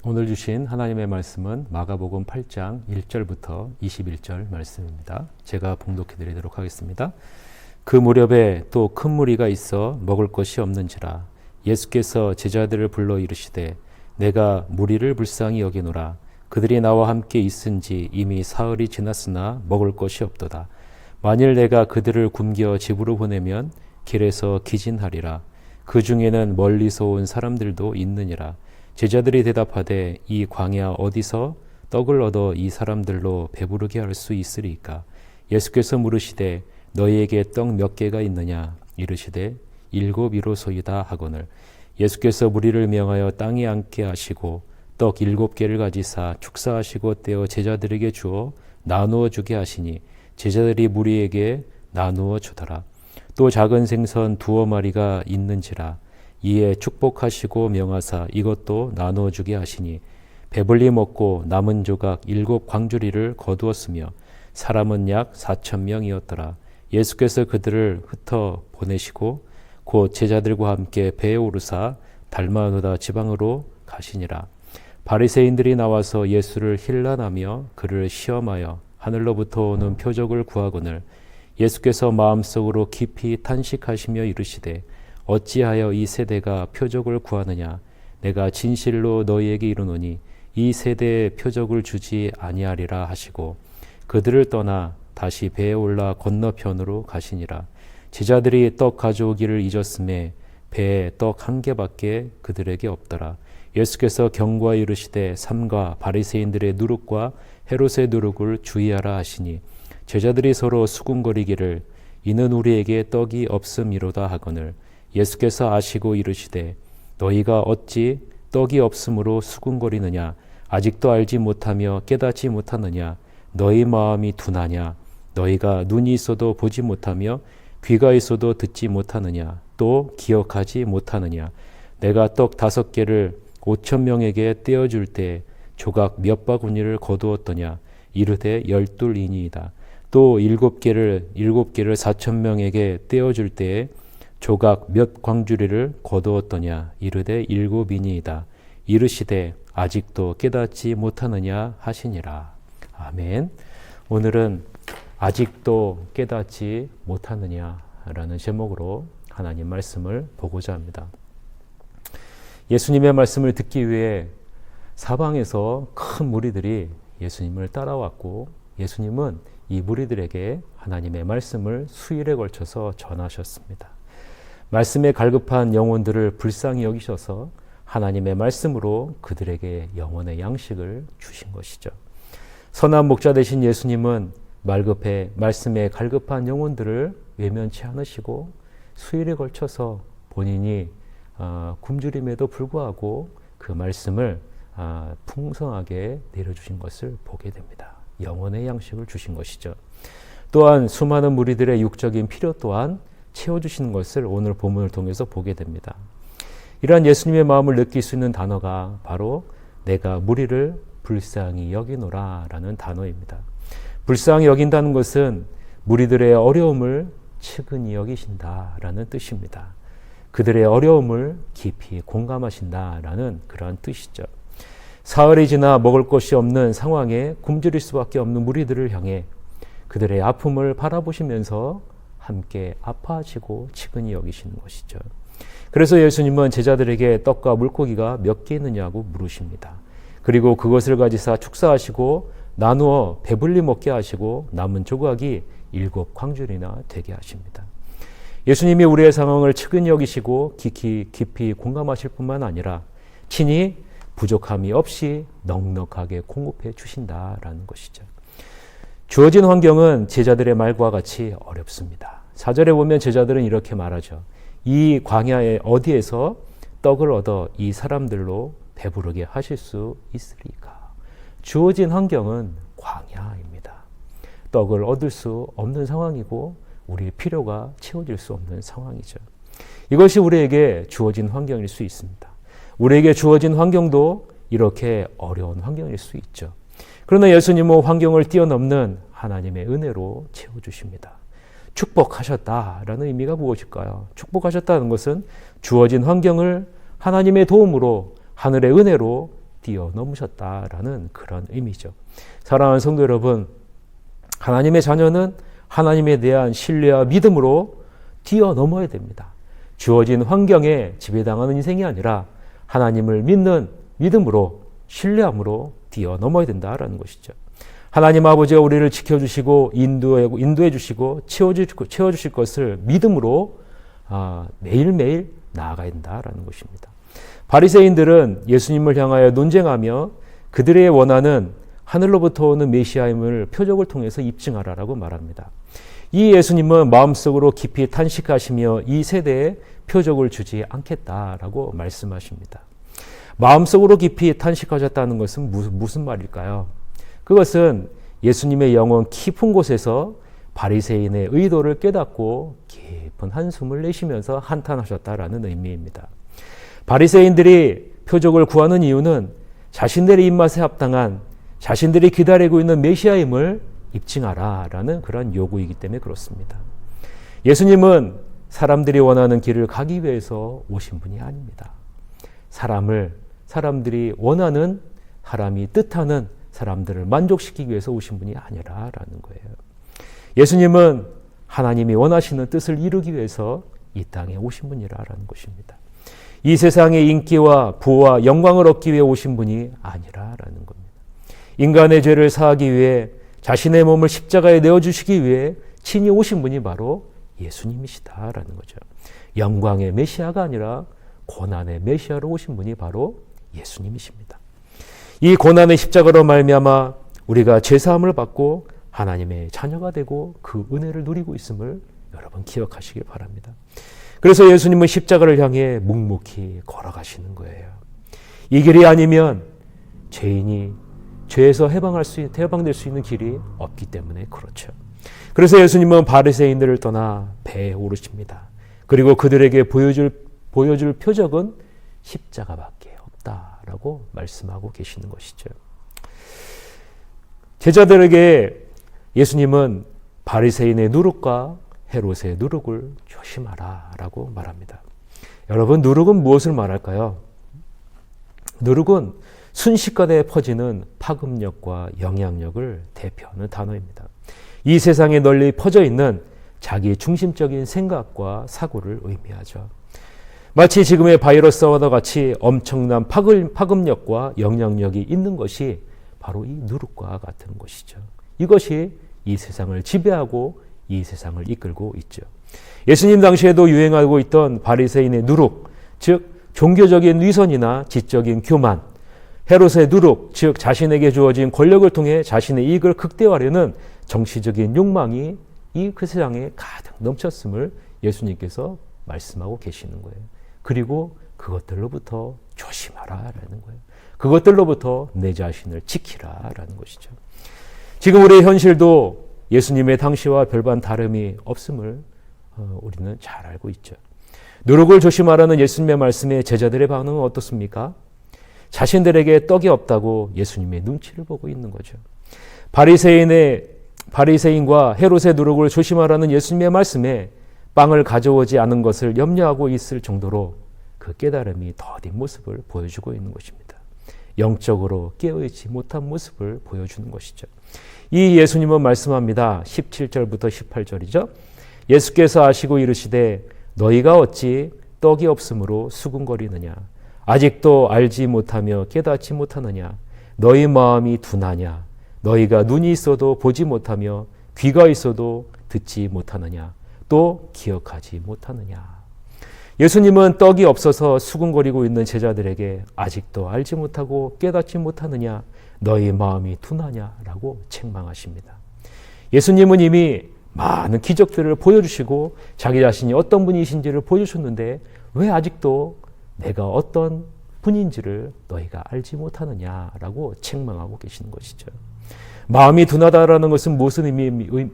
오늘 주신 하나님의 말씀은 마가복음 8장 1절부터 21절 말씀입니다. 제가 봉독해 드리도록 하겠습니다. 그 무렵에 또 큰 무리가 있어 먹을 것이 없는지라 예수께서 제자들을 불러 이르시되 내가 무리를 불쌍히 여기노라. 그들이 나와 함께 있은지 이미 사흘이 지났으나 먹을 것이 없도다. 만일 내가 그들을 굶겨 집으로 보내면 길에서 기진하리라. 그 중에는 멀리서 온 사람들도 있느니라. 제자들이 대답하되 이 광야 어디서 떡을 얻어 이 사람들로 배부르게 할 수 있으리까? 예수께서 물으시되 너희에게 떡 몇 개가 있느냐? 이르시되 7이로소이다 하거늘. 예수께서 무리를 명하여 땅에 앉게 하시고 떡 7개를 가지사 축사하시고 떼어 제자들에게 주어 나누어 주게 하시니 제자들이 무리에게 나누어 주더라. 또 작은 생선 2마리가 있는지라. 이에 축복하시고 명하사 이것도 나누어 주게 하시니 배불리 먹고 남은 조각 7광주리를 거두었으며 사람은 약 4,000명이었더라. 예수께서 그들을 흩어 보내시고 곧 제자들과 함께 배에 오르사 달마누다 지방으로 가시니라. 바리새인들이 나와서 예수를 힐난하며 그를 시험하여 하늘로부터 오는 표적을 구하거늘. 예수께서 마음속으로 깊이 탄식하시며 이르시되 어찌하여 이 세대가 표적을 구하느냐? 내가 진실로 너희에게 이르노니 이 세대에 표적을 주지 아니하리라 하시고 그들을 떠나 다시 배에 올라 건너편으로 가시니라. 제자들이 떡 가져오기를 잊었음에 배에 떡 1개밖에 그들에게 없더라. 예수께서 경고하여 이르시되 삼가 바리새인들의 누룩과 헤롯의 누룩을 주의하라 하시니 제자들이 서로 수군거리기를 이는 우리에게 떡이 없음이로다 하거늘. 예수께서 아시고 이르시되 너희가 어찌 떡이 없음으로 수군거리느냐? 아직도 알지 못하며 깨닫지 못하느냐? 너희 마음이 둔하냐? 너희가 눈이 있어도 보지 못하며 귀가 있어도 듣지 못하느냐? 또 기억하지 못하느냐? 내가 떡 5개를 5,000명에게 떼어줄 때 조각 몇 바구니를 거두었더냐? 이르되 12이니이다. 또 7개를 4,000명에게 떼어줄 때에 조각 몇 광주리를 거두었더냐? 이르되 7이니이다. 이르시되 아직도 깨닫지 못하느냐 하시니라. 아멘. 오늘은 아직도 깨닫지 못하느냐라는 제목으로 하나님 말씀을 보고자 합니다. 예수님의 말씀을 듣기 위해 사방에서 큰 무리들이 예수님을 따라왔고 예수님은 이 무리들에게 하나님의 말씀을 수일에 걸쳐서 전하셨습니다. 말씀에 갈급한 영혼들을 불쌍히 여기셔서 하나님의 말씀으로 그들에게 영혼의 양식을 주신 것이죠. 선한 목자 되신 예수님은 말씀에 갈급한 영혼들을 외면치 않으시고 수일에 걸쳐서 본인이 굶주림에도 불구하고 그 말씀을 풍성하게 내려주신 것을 보게 됩니다. 영혼의 양식을 주신 것이죠. 또한 수많은 무리들의 육적인 필요 또한 채워주시는 것을 오늘 본문을 통해서 보게 됩니다. 이러한 예수님의 마음을 느낄 수 있는 단어가 바로 내가 무리를 불쌍히 여기노라 라는 단어입니다. 불쌍히 여긴다는 것은 무리들의 어려움을 측은히 여기신다라는 뜻입니다. 그들의 어려움을 깊이 공감하신다라는 그러한 뜻이죠. 사흘이 지나 먹을 것이 없는 상황에 굶주릴 수밖에 없는 무리들을 향해 그들의 아픔을 바라보시면서 함께 아파하시고 측은히 여기시는 것이죠. 그래서 예수님은 제자들에게 떡과 물고기가 몇 개 있느냐고 물으십니다. 그리고 그것을 가지사 축사하시고 나누어 배불리 먹게 하시고 남은 조각이 7광주리나 되게 하십니다. 예수님이 우리의 상황을 측은히 여기시고 깊이 공감하실 뿐만 아니라 친히 부족함이 없이 넉넉하게 공급해 주신다라는 것이죠. 주어진 환경은 제자들의 말과 같이 어렵습니다. 4절에 보면 제자들은 이렇게 말하죠. 이 광야에 어디에서 떡을 얻어 이 사람들로 배부르게 하실 수 있으리까? 주어진 환경은 광야입니다. 떡을 얻을 수 없는 상황이고 우리의 필요가 채워질 수 없는 상황이죠. 이것이 우리에게 주어진 환경일 수 있습니다. 우리에게 주어진 환경도 이렇게 어려운 환경일 수 있죠. 그러나 예수님은 환경을 뛰어넘는 하나님의 은혜로 채워주십니다. 축복하셨다라는 의미가 무엇일까요? 축복하셨다는 것은 주어진 환경을 하나님의 도움으로 하늘의 은혜로 뛰어넘으셨다라는 그런 의미죠. 사랑하는 성도 여러분, 하나님의 자녀는 하나님에 대한 신뢰와 믿음으로 뛰어넘어야 됩니다. 주어진 환경에 지배당하는 인생이 아니라 하나님을 믿는 믿음으로 신뢰함으로 뛰어넘어야 된다라는 것이죠. 하나님 아버지가 우리를 지켜주시고 인도해 주시고 채워주실 것을 믿음으로 매일매일 나아가야 된다라는 것입니다. 바리새인들은 예수님을 향하여 논쟁하며 그들의 원하는 하늘로부터 오는 메시아임을 표적을 통해서 입증하라라고 말합니다. 이 예수님은 마음속으로 깊이 탄식하시며 이 세대에 표적을 주지 않겠다라고 말씀하십니다. 마음속으로 깊이 탄식하셨다는 것은 무슨 말일까요? 그것은 예수님의 영혼 깊은 곳에서 바리새인의 의도를 깨닫고 깊은 한숨을 내쉬면서 한탄하셨다라는 의미입니다. 바리새인들이 표적을 구하는 이유는 자신들의 입맛에 합당한 자신들이 기다리고 있는 메시아임을 입증하라라는 그런 요구이기 때문에 그렇습니다. 예수님은 사람들이 원하는 길을 가기 위해서 오신 분이 아닙니다. 사람들이 원하는, 사람이 뜻하는 사람들을 만족시키기 위해서 오신 분이 아니라라는 거예요. 예수님은 하나님이 원하시는 뜻을 이루기 위해서 이 땅에 오신 분이라는 것입니다. 이 세상의 인기와 부와 영광을 얻기 위해 오신 분이 아니라라는 겁니다. 인간의 죄를 사하기 위해 자신의 몸을 십자가에 내어주시기 위해 친히 오신 분이 바로 예수님이시다라는 거죠. 영광의 메시아가 아니라 고난의 메시아로 오신 분이 바로 예수님이십니다. 이 고난의 십자가로 말미암아 우리가 죄사함을 받고 하나님의 자녀가 되고 그 은혜를 누리고 있음을 여러분 기억하시길 바랍니다. 그래서 예수님은 십자가를 향해 묵묵히 걸어가시는 거예요. 이 길이 아니면 죄인이 죄에서 해방될 수 있는 길이 없기 때문에 그렇죠. 그래서 예수님은 바리새인들을 떠나 배에 오르십니다. 그리고 그들에게 보여줄 표적은 십자가밖에 없다라고 말씀하고 계시는 것이죠. 제자들에게 예수님은 바리새인의 누룩과 헤롯의 누룩을 조심하라라고 말합니다. 여러분, 누룩은 무엇을 말할까요? 누룩은 순식간에 퍼지는 파급력과 영향력을 대표하는 단어입니다. 이 세상에 널리 퍼져 있는 자기 중심적인 생각과 사고를 의미하죠. 마치 지금의 바이러스와 같이 엄청난 파급력과 영향력이 있는 것이 바로 이 누룩과 같은 것이죠. 이것이 이 세상을 지배하고 이 세상을 이끌고 있죠. 예수님 당시에도 유행하고 있던 바리새인의 누룩, 즉 종교적인 위선이나 지적인 교만, 헤롯의 누룩, 즉 자신에게 주어진 권력을 통해 자신의 이익을 극대화하려는 정치적인 욕망이 그 세상에 가득 넘쳤음을 예수님께서 말씀하고 계시는 거예요. 그리고 그것들로부터 조심하라라는 거예요. 그것들로부터 내 자신을 지키라라는 것이죠. 지금 우리의 현실도 예수님의 당시와 별반 다름이 없음을 우리는 잘 알고 있죠. 누룩을 조심하라는 예수님의 말씀에 제자들의 반응은 어떻습니까? 자신들에게 떡이 없다고 예수님의 눈치를 보고 있는 거죠. 바리새인과 헤롯의 누룩을 조심하라는 예수님의 말씀에 빵을 가져오지 않은 것을 염려하고 있을 정도로 그 깨달음이 더딘 모습을 보여주고 있는 것입니다. 영적으로 깨어있지 못한 모습을 보여주는 것이죠. 이 예수님은 말씀합니다. 17절부터 18절이죠. 예수께서 아시고 이르시되 너희가 어찌 떡이 없으므로 수군거리느냐. 아직도 알지 못하며 깨닫지 못하느냐. 너희 마음이 둔하냐. 너희가 눈이 있어도 보지 못하며 귀가 있어도 듣지 못하느냐. 또 기억하지 못하느냐. 예수님은 떡이 없어서 수군거리고 있는 제자들에게 아직도 알지 못하고 깨닫지 못하느냐. 너희 마음이 둔하냐라고 책망하십니다. 예수님은 이미 많은 기적들을 보여주시고 자기 자신이 어떤 분이신지를 보여주셨는데 왜 아직도 내가 어떤 분인지를 너희가 알지 못하느냐라고 책망하고 계시는 것이죠. 마음이 둔하다라는 것은 무슨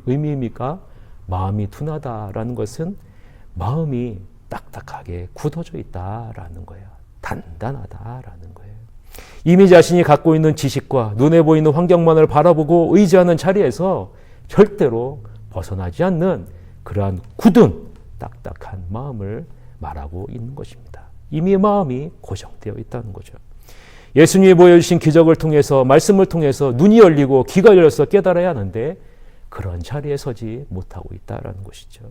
의미입니까? 마음이 둔하다라는 것은 마음이 딱딱하게 굳어져 있다라는 거예요. 단단하다라는 거예요. 이미 자신이 갖고 있는 지식과 눈에 보이는 환경만을 바라보고 의지하는 자리에서 절대로 벗어나지 않는 그러한 굳은 딱딱한 마음을 말하고 있는 것입니다. 이미 마음이 고정되어 있다는 거죠. 예수님이 보여주신 기적을 통해서, 말씀을 통해서 눈이 열리고 귀가 열려서 깨달아야 하는데 그런 자리에 서지 못하고 있다라는 것이죠.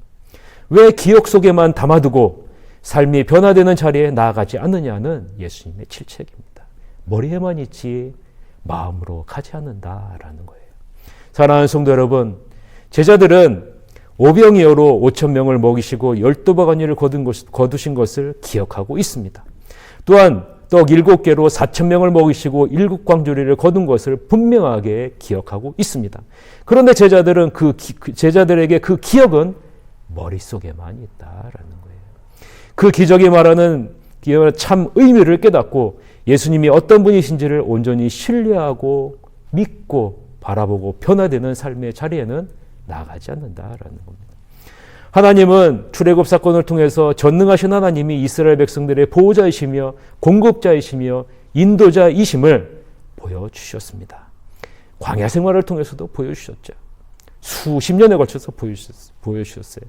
왜 기억 속에만 담아두고 삶이 변화되는 자리에 나아가지 않느냐는 예수님의 질책입니다. 머리에만 있지 마음으로 가지 않는다라는 거예요. 사랑하는 성도 여러분, 제자들은 오병이어로 5,000명을 먹이시고 12바구니를 거두신 것을 기억하고 있습니다. 또한 떡 7개로 4,000명을 먹이시고 7광주리를 거둔 것을 분명하게 기억하고 있습니다. 그런데 제자들은 제자들에게 그 기억은 머릿속에만 있다라는 거예요. 그 기적이 말하는 참 의미를 깨닫고 예수님이 어떤 분이신지를 온전히 신뢰하고 믿고 바라보고 변화되는 삶의 자리에는 나가지 않는다라는 겁니다. 하나님은 출애굽 사건을 통해서 전능하신 하나님이 이스라엘 백성들의 보호자이시며 공급자이시며 인도자이심을 보여주셨습니다. 광야 생활을 통해서도 보여주셨죠. 수십 년에 걸쳐서 보여주셨어요.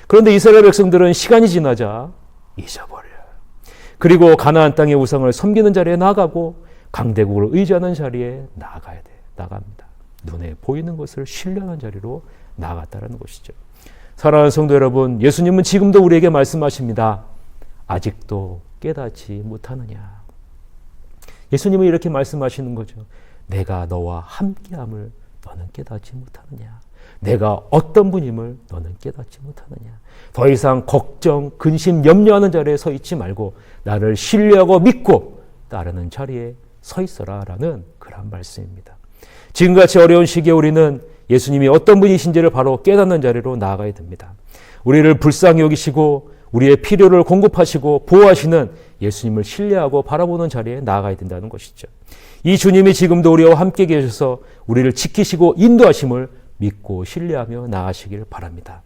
그런데 이스라엘 백성들은 시간이 지나자 잊어버려요. 그리고 가나안 땅의 우상을 섬기는 자리에 나가고 강대국을 의지하는 자리에 나갑니다. 눈에 보이는 것을 신뢰하는 자리로 나아갔다는 것이죠. 사랑하는 성도 여러분, 예수님은 지금도 우리에게 말씀하십니다. 아직도 깨닫지 못하느냐. 예수님은 이렇게 말씀하시는 거죠. 내가 너와 함께함을 너는 깨닫지 못하느냐. 내가 어떤 분임을 너는 깨닫지 못하느냐. 더 이상 걱정, 근심, 염려하는 자리에 서 있지 말고 나를 신뢰하고 믿고 따르는 자리에 서 있어라라는 그런 말씀입니다. 지금같이 어려운 시기에 우리는 예수님이 어떤 분이신지를 바로 깨닫는 자리로 나아가야 됩니다. 우리를 불쌍히 여기시고 우리의 필요를 공급하시고 보호하시는 예수님을 신뢰하고 바라보는 자리에 나아가야 된다는 것이죠. 이 주님이 지금도 우리와 함께 계셔서 우리를 지키시고 인도하심을 믿고 신뢰하며 나아가시길 바랍니다.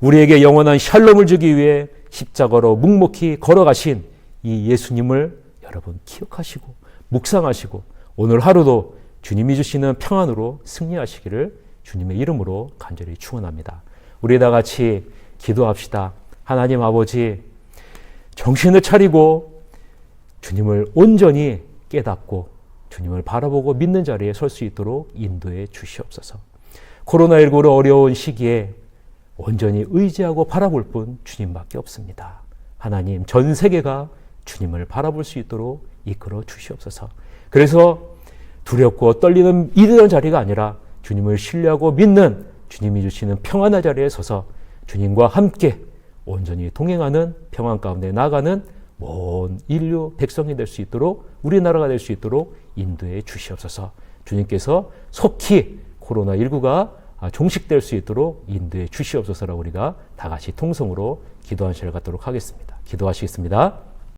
우리에게 영원한 샬롬을 주기 위해 십자가로 묵묵히 걸어가신 이 예수님을 여러분 기억하시고 묵상하시고 오늘 하루도 주님이 주시는 평안으로 승리하시기를 주님의 이름으로 간절히 축원합니다. 우리 다 같이 기도합시다. 하나님 아버지, 정신을 차리고 주님을 온전히 깨닫고 주님을 바라보고 믿는 자리에 설 수 있도록 인도해 주시옵소서. 코로나19로 어려운 시기에 온전히 의지하고 바라볼 분 주님밖에 없습니다. 하나님, 전 세계가 주님을 바라볼 수 있도록 이끌어 주시옵소서. 그래서 두렵고 떨리는 이런 자리가 아니라 주님을 신뢰하고 믿는 주님이 주시는 평안한 자리에 서서 주님과 함께 온전히 동행하는 평안 가운데 나가는 온 인류 백성이 될 수 있도록 우리나라가 될 수 있도록 인도해 주시옵소서. 주님께서 속히 코로나19가 종식될 수 있도록 인도해 주시옵소서라고 우리가 다 같이 통성으로 기도한 시를 갖도록 하겠습니다. 기도하시겠습니다.